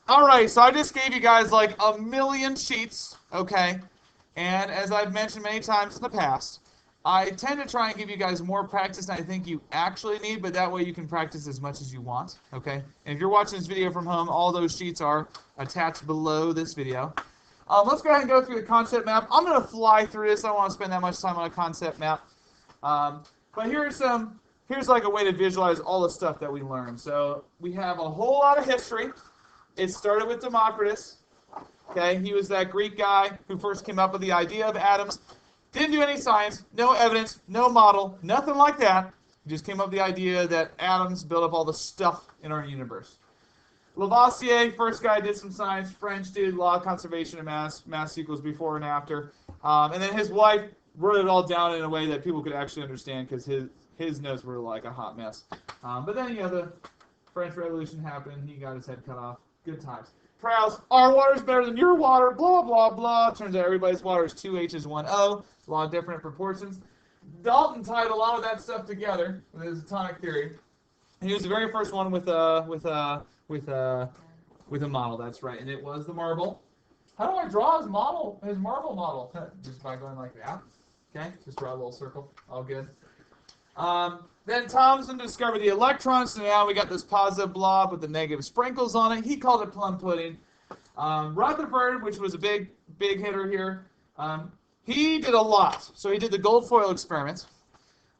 All right, so I just gave you guys like a million sheets, okay? And as I've mentioned many times in the past, I tend to try and give you guys more practice than I think you actually need, but that way you can practice as much as you want, okay? And if you're watching this video from home, all those sheets are attached below this video. Let's go ahead and go through the concept map. I'm going to fly through this. I don't want to spend that much time on a concept map. But here's like a way to visualize all the stuff that we learned. So we have a whole lot of history. It started with Democritus. Okay, he was that Greek guy who first came up with the idea of atoms. Didn't do any science, no evidence, no model, nothing like that. He just came up with the idea that atoms build up all the stuff in our universe. Lavoisier, first guy, did some science. French did law of conservation of mass equals before and after. And then his wife wrote it all down in a way that people could actually understand because his notes were like a hot mess. But then, the French Revolution happened. He got his head cut off. Good times. Proust, our water's better than your water, blah, blah, blah. Turns out everybody's water is 2 H's, 1 O. A lot of different proportions. Dalton tied a lot of that stuff together with his atomic theory. And he was the very first one with a model, that's right. And it was the marble. How do I draw his marble model? Just by going like that. Okay, just draw a little circle. All good. Then Thomson discovered the electron, so now we got this positive blob with the negative sprinkles on it. He called it plum pudding. Rutherford, which was a big hitter here, he did a lot. So he did the gold foil experiments.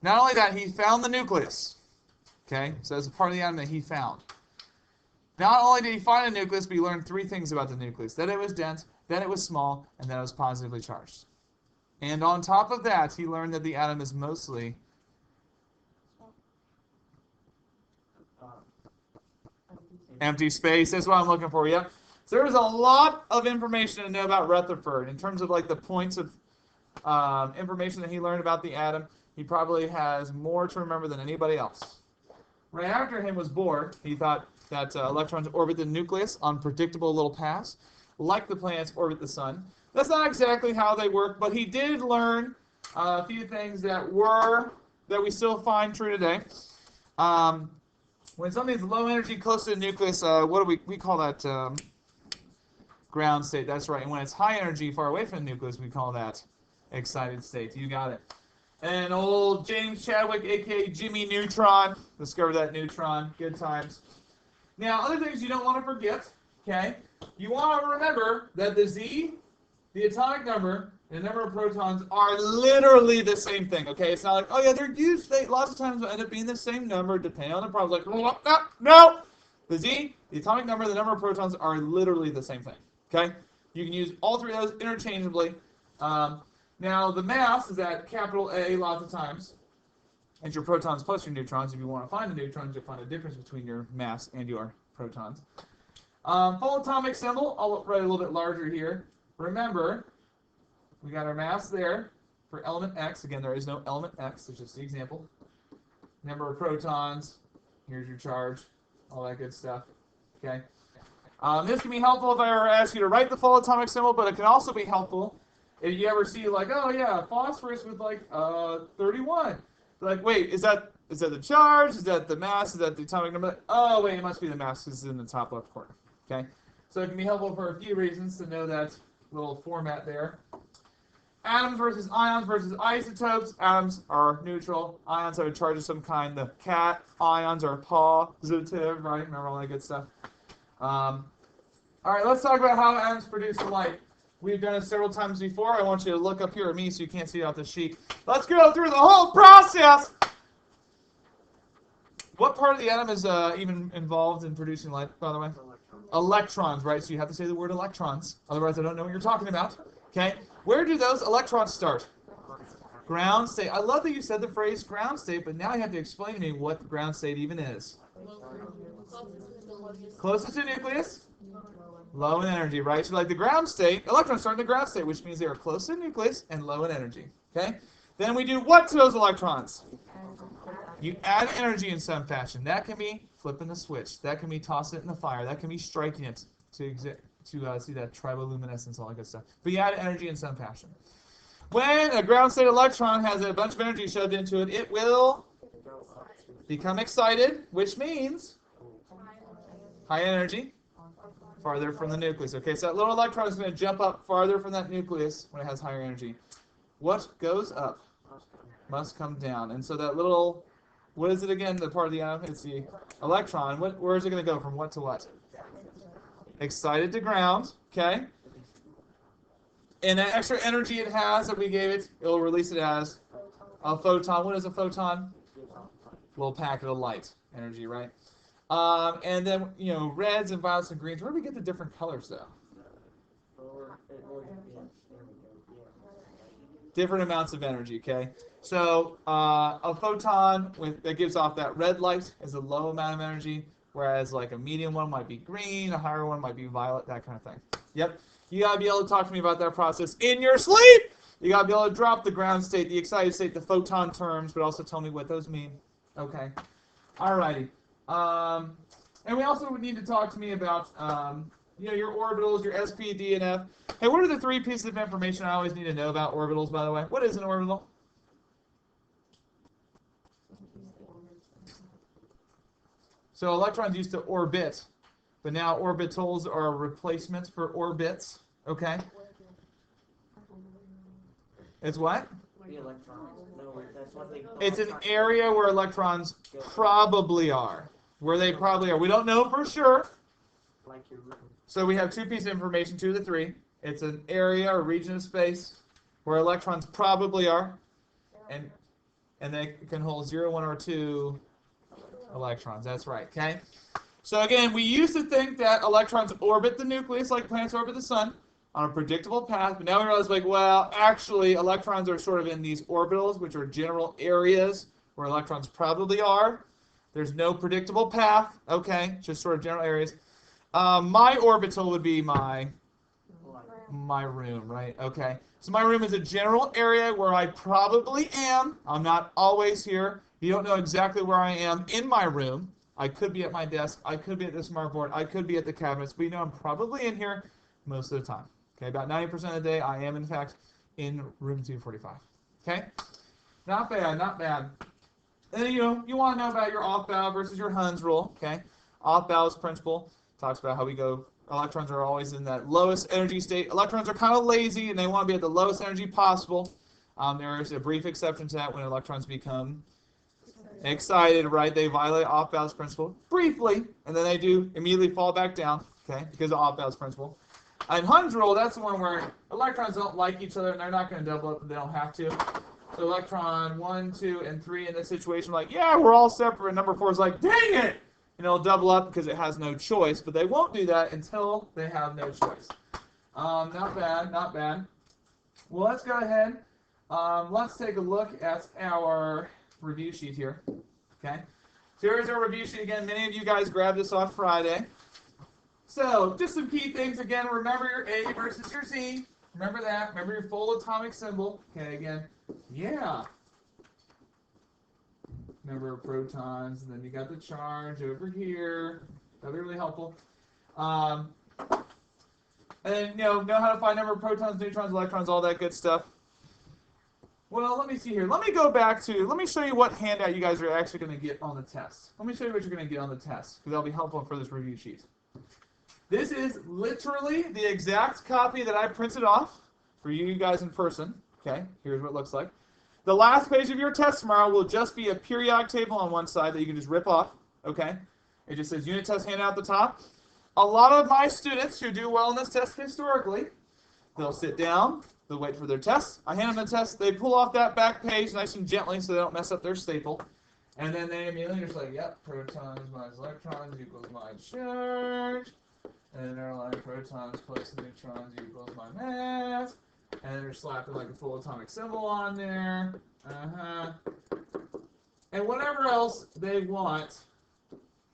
Not only that, he found the nucleus. Okay, so that's a part of the atom that he found. Not only did he find a nucleus, but he learned 3 things about the nucleus. That it was dense, that it was small, and that it was positively charged. And on top of that, he learned that the atom is mostly empty space. That's what I'm looking for, yeah. So there's a lot of information to know about Rutherford in terms of like the points of information that he learned about the atom. He probably has more to remember than anybody else. Right after him was Bohr. He thought that electrons orbit the nucleus on predictable little paths, like the planets orbit the sun. That's not exactly how they work, but he did learn a few things that we still find true today. When something's low energy close to the nucleus, what do we call that? Ground state. That's right. And when it's high energy far away from the nucleus, we call that excited state. You got it. And old James Chadwick, aka Jimmy Neutron, discovered that neutron. Good times. Now, other things you don't want to forget. Okay, you want to remember that the Z, the atomic number, and the number of protons are literally the same thing, okay? It's not like, oh yeah, they're used, lots of times will end up being the same number depending on the problem. Like, no! The Z, the atomic number, the number of protons are literally the same thing, okay? You can use all 3 of those interchangeably. Now, the mass is at capital A lots of times. And your protons plus your neutrons. If you want to find the neutrons, you'll find a difference between your mass and your protons. Full atomic symbol, I'll write a little bit larger here. Remember, we got our mass there for element X. Again, there is no element X. It's just the example. Number of protons. Here's your charge. All that good stuff. Okay. This can be helpful if I ever ask you to write the full atomic symbol, but it can also be helpful if you ever see like, oh yeah, phosphorus with like 31. Like, wait, is that the charge? Is that the mass? Is that the atomic number? Oh wait, it must be the mass because it's in the top left corner. Okay. So it can be helpful for a few reasons to know that little format there. Atoms versus ions versus isotopes. Atoms are neutral. Ions have a charge of some kind. The cat ions are positive, right? Remember all that good stuff. All right, let's talk about how atoms produce light. We've done it several times before. I want you to look up here at me so you can't see it off the sheet. Let's go through the whole process. What part of the atom is even involved in producing light, by the way? Electrons, right? So you have to say the word electrons. Otherwise, I don't know what you're talking about. Okay? Where do those electrons start? Ground state. I love that you said the phrase ground state, but now you have to explain to me what the ground state even is. Closest to the nucleus? Low in energy, right? So like the ground state, electrons start in the ground state, which means they are close to the nucleus and low in energy. Okay? Then we do what to those electrons? You add energy in some fashion. That can be flipping the switch. That can be tossing it in the fire. That can be striking it to see that triboluminescence, all that good stuff. But you add energy in some fashion. When a ground state electron has a bunch of energy shoved into it, it will become excited, which means high energy. Farther from the nucleus. Okay, so that little electron is going to jump up farther from that nucleus when it has higher energy. What goes up must come down. And so that little, what is it again, the part of the atom? It's the electron. Where is it going to go from what to what? Excited to ground, okay? And that extra energy it has that we gave it, it'll release it as a photon. What is a photon? A little packet of light energy, right? And then, reds and violets and greens. Where do we get the different colors, though? Different amounts of energy, okay? So a photon that gives off that red light is a low amount of energy, whereas like a medium one might be green, a higher one might be violet, that kind of thing. Yep. You got to be able to talk to me about that process in your sleep. You got to be able to drop the ground state, the excited state, the photon terms, but also tell me what those mean. Okay. Alrighty. And we also would need to talk to me about, your orbitals, your SP, D, and F. Hey, what are the 3 pieces of information I always need to know about orbitals, by the way? What is an orbital? So electrons used to orbit, but now orbitals are a replacement for orbits. Okay? It's what? It's an area where electrons probably are. Where they probably are. We don't know for sure. So we have 2 pieces of information, 2 of the 3. It's an area or region of space where electrons probably are. And they can hold 0, 1, or 2 electrons. That's right, okay? So again, we used to think that electrons orbit the nucleus like planets orbit the sun on a predictable path, but now we realize, well, actually, electrons are sort of in these orbitals, which are general areas where electrons probably are. There's no predictable path, okay? Just sort of general areas. My orbital would be my room, right? Okay. So my room is a general area where I probably am. I'm not always here. You don't know exactly where I am in my room. I could be at my desk. I could be at the smartboard. I could be at the cabinets. But you know I'm probably in here most of the time. Okay, about 90% of the day, I am, in fact, in room 245. Okay? Not bad, not bad. And then, you want to know about your off-bow versus your Hund's rule. Okay? Off-bow's principle talks about how electrons are always in that lowest energy state. Electrons are kind of lazy, and they want to be at the lowest energy possible. There is a brief exception to that when electrons become excited, right? They violate off-bow's principle briefly, and then they do immediately fall back down, okay, because of off-bow's principle. And Hund's rule, that's the one where electrons don't like each other, and they're not going to double up if they don't have to. So electron 1, 2, and 3 in this situation, like, yeah, we're all separate. And number 4 is like, dang it! It'll double up because it has no choice, but they won't do that until they have no choice. Not bad, not bad. Well, let's go ahead. Let's take a look at our review sheet here. Okay. So here's our review sheet again. Many of you guys grabbed this off Friday. So just some key things again. Remember your A versus your Z. Remember that. Remember your full atomic symbol. Okay, again. Yeah. Remember protons, and then you got the charge over here. That'll be really helpful. And then, know how to find number of protons, neutrons, electrons, all that good stuff. Well, let me see here. Let me show you what handout you guys are actually going to get on the test. Let me show you what you're going to get on the test, because that'll be helpful for this review sheet. This is literally the exact copy that I printed off for you guys in person. Okay, here's what it looks like. The last page of your test tomorrow will just be a periodic table on one side that you can just rip off. Okay, it just says unit test handout at the top. A lot of my students who do well in this test historically, they'll sit down, they'll wait for their test. I hand them the test, they pull off that back page nice and gently so they don't mess up their staple. And then they immediately just like, yep, protons minus electrons equals my charge. And then they're like, protons plus neutrons equals my mass. And they're slapping like a full atomic symbol on there. And whatever else they want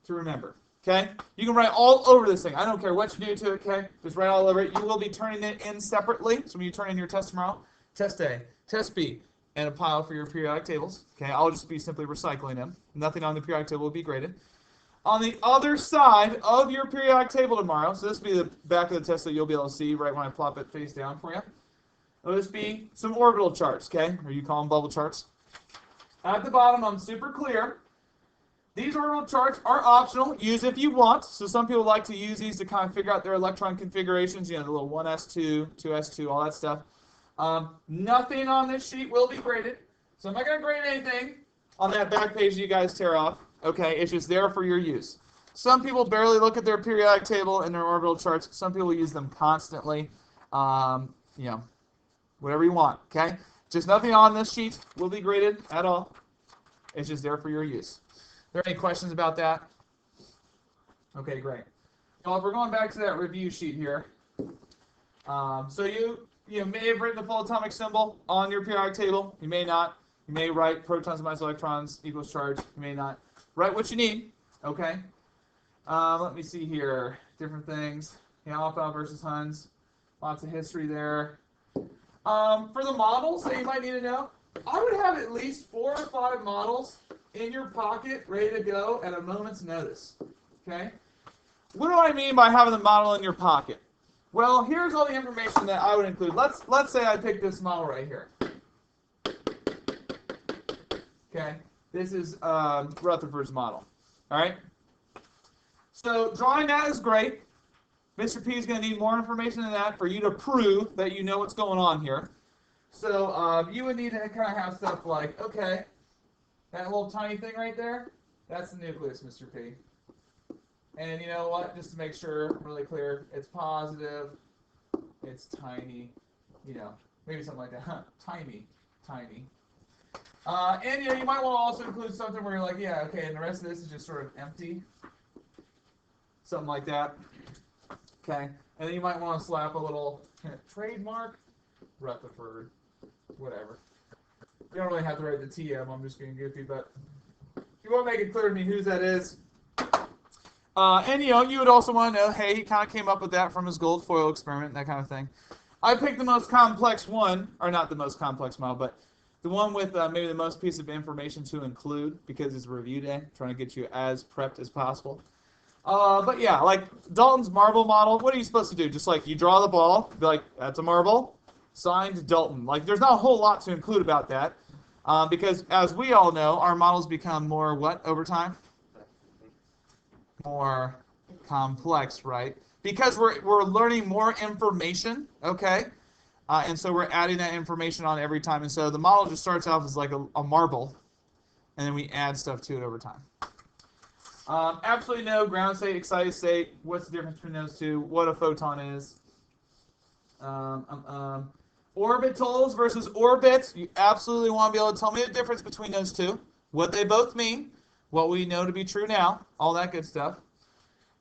to remember. Okay? You can write all over this thing. I don't care what you do to it, okay? Just write all over it. You will be turning it in separately. So when you turn in your test tomorrow, test A, test B, and a pile for your periodic tables. Okay? I'll just be simply recycling them. Nothing on the periodic table will be graded. On the other side of your periodic table tomorrow, so this will be the back of the test that you'll be able to see right when I plop it face down for you. It'll just be some orbital charts, okay? Or you call them bubble charts. At the bottom, I'm super clear. These orbital charts are optional. Use if you want. So some people like to use these to kind of figure out their electron configurations, you know, the little 1s2, 2s2, all that stuff. Nothing on this sheet will be graded. So I'm not going to grade anything on that back page you guys tear off. Okay, it's just there for your use. Some people barely look at their periodic table and their orbital charts. Some people use them constantly. You know, whatever you want, okay? Just nothing on this sheet will be graded at all. It's just there for your use. Are there any questions about that? Okay, great. Well, if we're going back to that review sheet here, so you may have written the full atomic symbol on your periodic table. You may not. You may write protons minus electrons equals charge. You may not. Write what you need, okay? Let me see here. Different things. You know, alpha versus Huns. Lots of history there. For the models that you might need to know, I would have at least 4 or 5 models in your pocket, ready to go at a moment's notice. Okay? What do I mean by having the model in your pocket? Well, here's all the information that I would include. Let's say I pick this model right here. Okay? This is Rutherford's model. All right? So drawing that is great. Mr. P is going to need more information than that for you to prove that you know what's going on here. So you would need to kind of have stuff like, okay, that little tiny thing right there, that's the nucleus, Mr. P. And you know what? Just to make sure, really clear, it's positive, it's tiny, you know, maybe something like that. Huh, tiny. And you know, you might want to also include something where you're like, yeah, okay, and the rest of this is just sort of empty. Something like that. Okay, and then you might want to slap a little trademark, Rutherford, whatever. You don't really have to write the TM, I'm just being goofy, but if you want to make it clear to me whose that is. And you know, you would also want to know, hey, he kind of came up with that from his gold foil experiment, that kind of thing. I picked the most complex one, or not the most complex model, but the one with maybe the most piece of information to include, because it's review day, trying to get you as prepped as possible. But yeah, like Dalton's marble model, what are you supposed to do? Just like you draw the ball, be like, that's a marble, signed Dalton. Like there's not a whole lot to include about that, because as we all know, our models become more what over time? More complex, right? Because we're learning more information, okay? And so we're adding that information on every time. And so the model just starts off as like a marble, and then we add stuff to it over time. Absolutely no ground state, excited state. What's the difference between those two? What a photon is. Orbitals versus orbits. You absolutely want to be able to tell me the difference between those two. What they both mean. What we know to be true now. All that good stuff.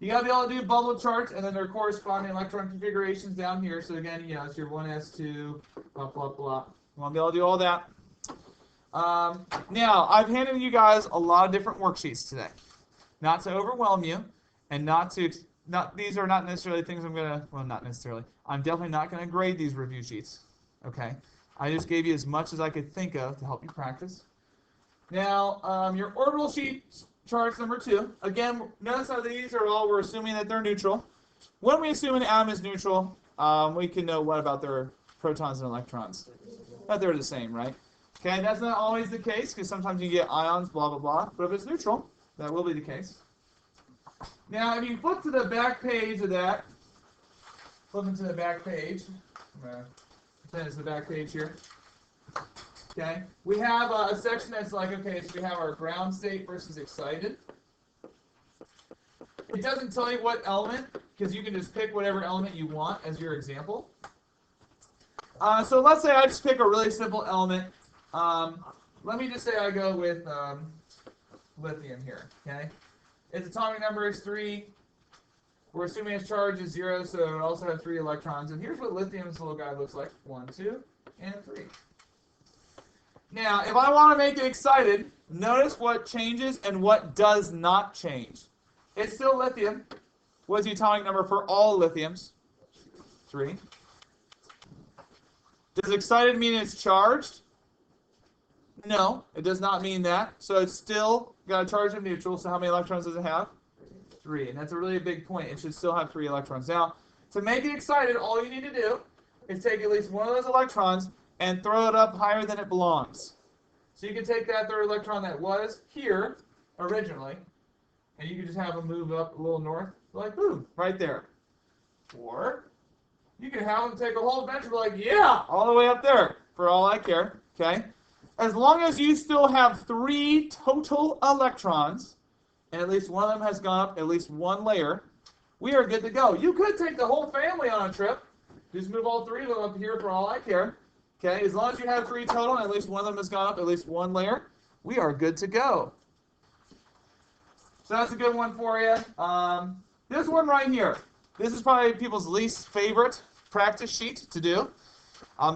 You got to be able to do bubble charts and then their corresponding electron configurations down here. So again, you know, it's your 1s2, blah, blah, blah. You want to be able to do all that. Now, I've handed you guys a lot of different worksheets today. Not to overwhelm you, and these are not necessarily things I'm going to, well, not necessarily. I'm definitely not going to grade these review sheets, okay? I just gave you as much as I could think of to help you practice. Now, your orbital sheet charts number 2. Again, notice how these are all, we're assuming that they're neutral. When we assume an atom is neutral, we can know what about their protons and electrons. That they're the same, right? Okay, that's not always the case, because sometimes you get ions, blah, blah, blah. But if it's neutral, that will be the case. Now, if you flip to the back page of that, flipping to the back page, I'm going to pretend it's the back page here. Okay, we have a section that's like, okay, so we have our ground state versus excited. It doesn't tell you what element, because you can just pick whatever element you want as your example. So let's say I just pick a really simple element. Let me just say I go with lithium here, okay? Its atomic number is 3. We're assuming its charge is 0, so it also has 3 electrons. And here's what lithium's little guy looks like. 1, 2, and 3. Now, if I want to make it excited, notice what changes and what does not change. It's still lithium. What's the atomic number for all lithiums? 3. Does excited mean it's charged? No, it does not mean that. So it's still got a charge of neutral. So how many electrons does it have? 3. And that's a really big point. It should still have 3 electrons. Now, to make it excited, all you need to do is take at least one of those electrons and throw it up higher than it belongs. So you can take that third electron that was here originally, and you could just have them move up a little north, like boom, right there. Or you can have them take a whole bunch and be like, yeah, all the way up there, for all I care, okay? As long as you still have 3 total electrons, and at least one of them has gone up at least 1 layer, we are good to go. You could take the whole family on a trip. Just move all 3 of them up here for all I care. Okay, as long as you have 3 total and at least one of them has gone up at least 1 layer, we are good to go. So that's a good one for you. This one right here. This is probably people's least favorite practice sheet to do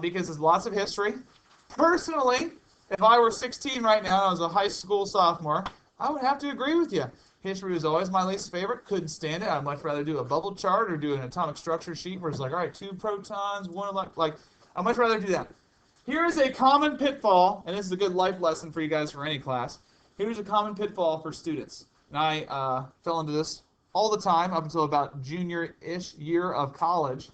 because there's lots of history. Personally, if I were 16 right now and I was a high school sophomore, I would have to agree with you. History was always my least favorite. Couldn't stand it. I'd much rather do a bubble chart or do an atomic structure sheet where it's like, all right, 2 protons, 1 electron. Like, I'd much rather do that. Here is a common pitfall, and this is a good life lesson for you guys for any class. Here's a common pitfall for students. And I fell into this all the time up until about junior-ish year of college.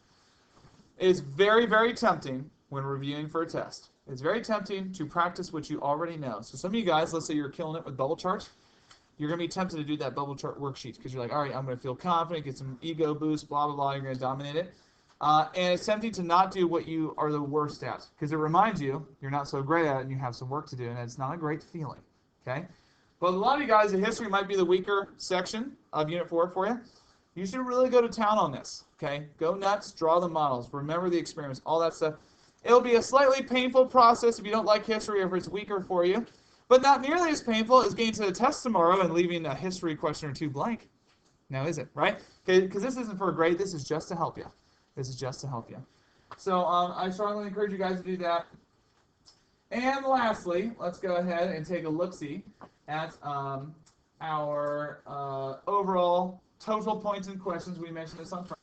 It's very, very tempting when reviewing for a test. It's very tempting to practice what you already know. So some of you guys, let's say you're killing it with bubble charts, you're going to be tempted to do that bubble chart worksheet because you're like, all right, I'm going to feel confident, get some ego boost, blah, blah, blah, you're going to dominate it. And it's tempting to not do what you are the worst at because it reminds you you're not so great at it and you have some work to do, and it's not a great feeling, okay? But a lot of you guys, the history might be the weaker section of Unit 4 for you. You should really go to town on this, okay? Go nuts, draw the models, remember the experiments, all that stuff. It'll be a slightly painful process if you don't like history or if it's weaker for you, but not nearly as painful as getting to the test tomorrow and leaving a history question or 2 blank. Now is it, right? Because this isn't for a grade, this is just to help you. This is just to help you. So I strongly encourage you guys to do that. And lastly, let's go ahead and take a look-see at our overall total points and questions. We mentioned this on Friday.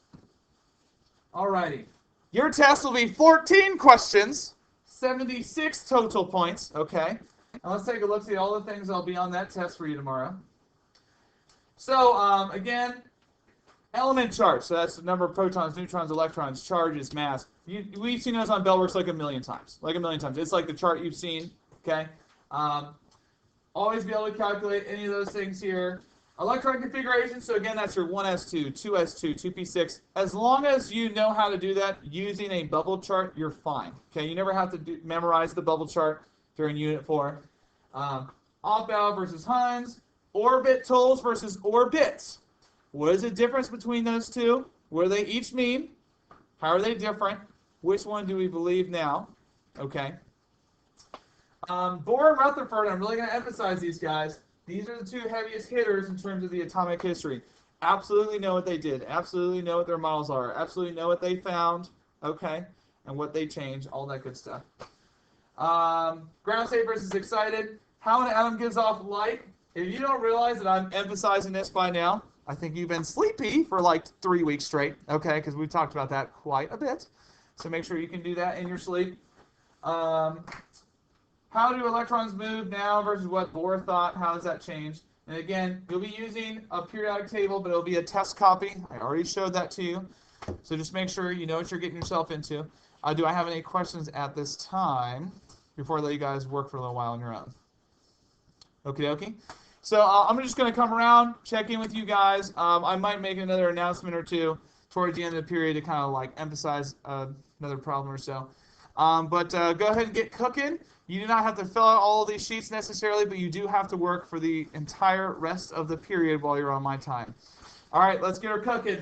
Alrighty. Your test will be 14 questions, 76 total points, okay? And let's take a look, see all the things that'll be on that test for you tomorrow. So, again, element charts. So that's the number of protons, neutrons, electrons, charges, mass. We've seen those on Bellworks like a million times. Like a million times. It's like the chart you've seen, okay? Always be able to calculate any of those things here. Electron configuration, so again, that's your 1s2, 2s2, 2p6. As long as you know how to do that using a bubble chart, you're fine. Okay, you never have to memorize the bubble chart during Unit 4. Aufbau versus Huns, orbitals versus orbits. What is the difference between those two? What do they each mean? How are they different? Which one do we believe now? Okay. Bohr and Rutherford, I'm really going to emphasize these guys. These are the 2 heaviest hitters in terms of the atomic history. Absolutely know what they did. Absolutely know what their models are. Absolutely know what they found, okay, and what they changed, all that good stuff. Ground state versus excited. How an atom gives off light. If you don't realize that I'm emphasizing this by now, I think you've been sleepy for like 3 weeks straight, okay, because we've talked about that quite a bit. So make sure you can do that in your sleep. How do electrons move now versus what Bohr thought? How does that change? And again, you'll be using a periodic table, but it'll be a test copy. I already showed that to you. So just make sure you know what you're getting yourself into. Do I have any questions at this time before I let you guys work for a little while on your own? Okie dokie. So I'm just going to come around, check in with you guys. I might make another announcement or 2 towards the end of the period to kind of like emphasize another problem or so. But go ahead and get cooking. You do not have to fill out all of these sheets necessarily, but you do have to work for the entire rest of the period while you're on my time. All right, let's get her cooking.